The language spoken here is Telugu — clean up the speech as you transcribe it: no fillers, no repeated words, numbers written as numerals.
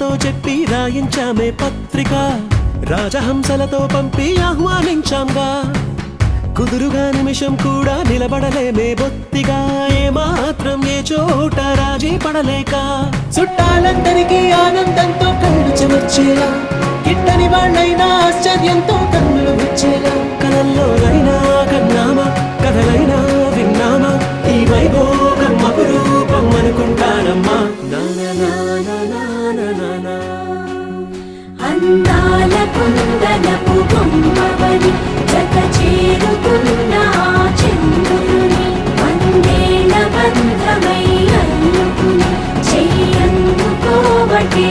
రాతతో చెప్పి రాయించామే పత్రిక రాజహంసలతో పంపి ఆహ్వానించాంగా కుదురుగా నిమిషం కూడా నిలబడలేమే బొత్తిగా ఏమాత్రం ఏ చోట రాజీ పడలేక చుట్టాలందరికీ ఆనందంతో కళ్ళు చెమర్చేలా గిట్టని వాళ్ళైనా ఆశ్చర్యంతో కన్నులు వచ్చేలా కలల్లోనైనా కన్నామా కథలైనా విన్నామా ఈ వైభోగం అపురూపం అనుకుంటానమ్మా అందాల కుందనపు బొమ్మవని జత చేరుకున్న చంద్రుని వందేళ్ల బంధమై అల్లుకుని చెయ్యందుకోవటే